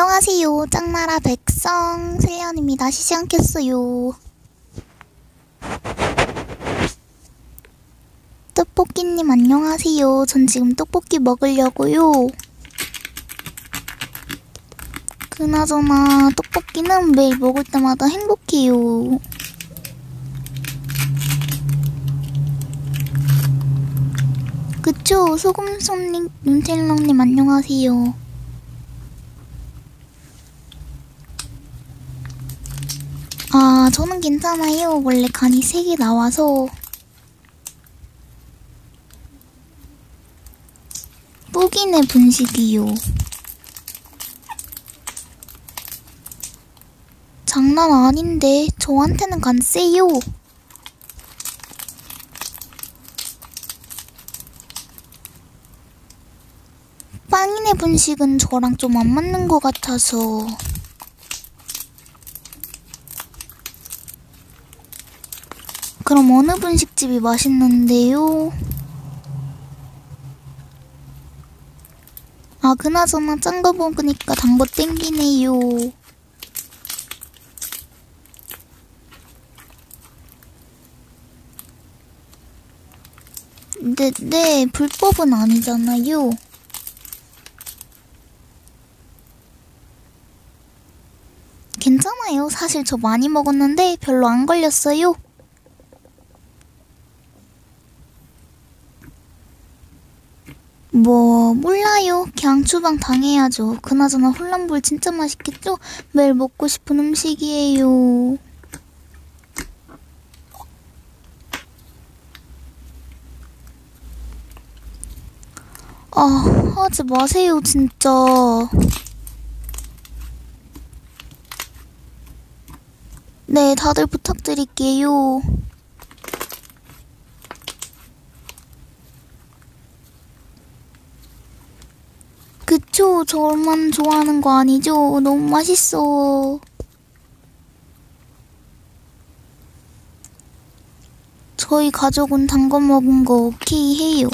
안녕하세요. 짱나라 백성 슬리언입니다. 쉬지 않겠어요. 떡볶이님 안녕하세요. 전 지금 떡볶이 먹으려고요. 그나저나 떡볶이는 매일 먹을 때마다 행복해요. 그쵸? 소금손님, 윤텔랑님 안녕하세요. 아, 저는 괜찮아요. 원래 간이 3개 나와서. 뿌기네 분식이요. 장난 아닌데 저한테는 간 세요. 빵이네 분식은 저랑 좀 안 맞는 것 같아서. 그럼 어느 분식집이 맛있는데요? 아, 그나저나 짠 거 먹으니까 단 거 땡기네요. 네, 불법은 아니잖아요. 괜찮아요. 사실 저 많이 먹었는데 별로 안 걸렸어요. 뭐 몰라요. 그냥 추방 당해야죠. 그나저나 홀란볼 진짜 맛있겠죠? 매일 먹고 싶은 음식이에요. 아, 하지 마세요 진짜. 네, 다들 부탁드릴게요. 그쵸? 저만 좋아하는 거 아니죠? 너무 맛있어. 저희 가족은 단 거 먹은 거 오케이 해요.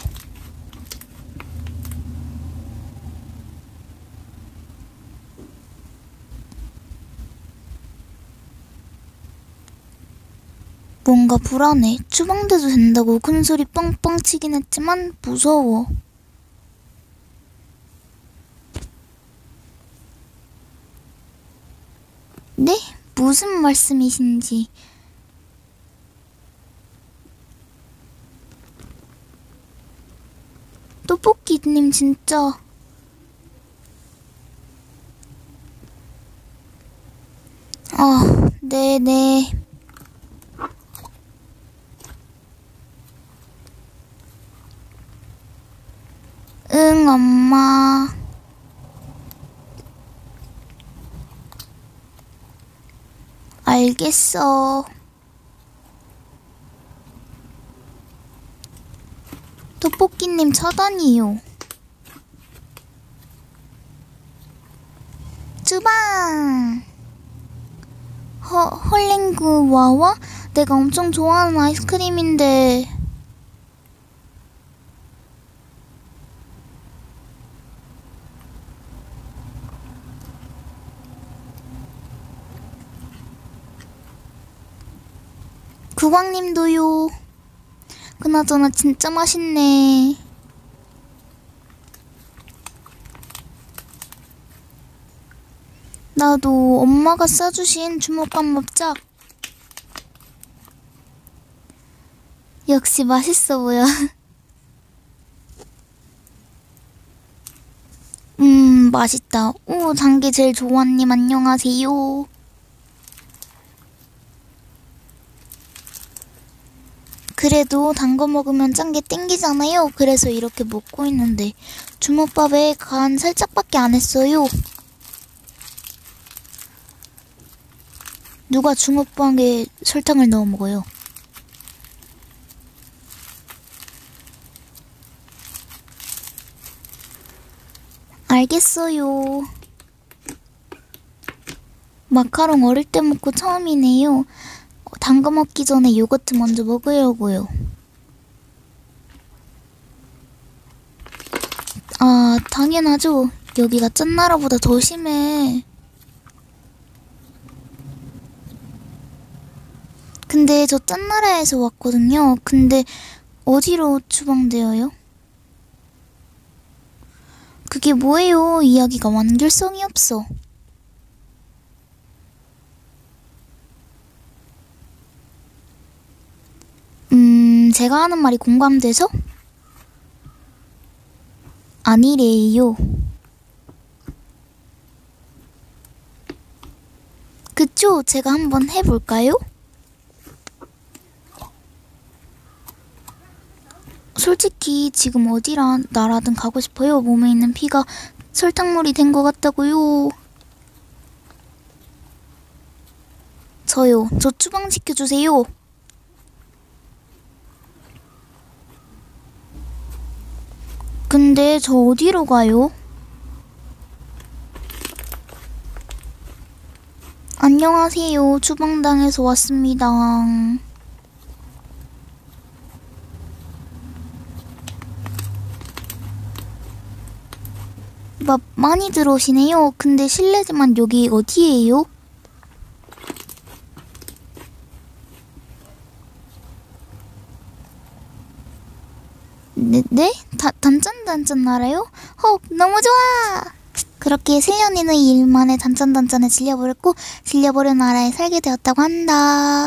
뭔가 불안해. 추방돼도 된다고 큰소리 뻥뻥 치긴 했지만 무서워. 네? 무슨 말씀이신지. 떡볶이님 진짜. 아, 네네. 응, 엄마. 알겠어. 떡볶이님 차단이요. 주방. 헐랭구 와와? 내가 엄청 좋아하는 아이스크림인데. 구광님도요. 그나저나 진짜 맛있네. 나도 엄마가 싸주신 주먹밥 먹자. 역시 맛있어 보여. 맛있다. 오, 단게 제일 좋아님 안녕하세요. 그래도 단 거 먹으면 짠 게 땡기잖아요. 그래서 이렇게 먹고 있는데 주먹밥에 간 살짝밖에 안 했어요. 누가 주먹밥에 설탕을 넣어 먹어요? 알겠어요. 마카롱 어릴 때 먹고 처음이네요. 단 거 먹기 전에 요거트 먼저 먹으려고요. 아, 당연하죠. 여기가 짠나라보다 더 심해. 근데 저 짠나라에서 왔거든요. 근데 어디로 추방되어요? 그게 뭐예요? 이야기가 완결성이 없어. 제가 하는 말이 공감돼서? 아니래요. 그쵸? 제가 한번 해볼까요? 솔직히 지금 나라든 가고 싶어요. 몸에 있는 피가 설탕물이 된 것 같다고요. 저요. 저 추방시켜주세요. 근데 저 어디로 가요? 안녕하세요. 추방당해서 왔습니다. 많이 들어오시네요. 근데 실례지만 여기 어디예요? 네? 단짠단짠 알아요? 너무 좋아! 그렇게 3년이는 일 만에 단짠단짠에 질려버렸고 질려버린 나라에 살게 되었다고 한다.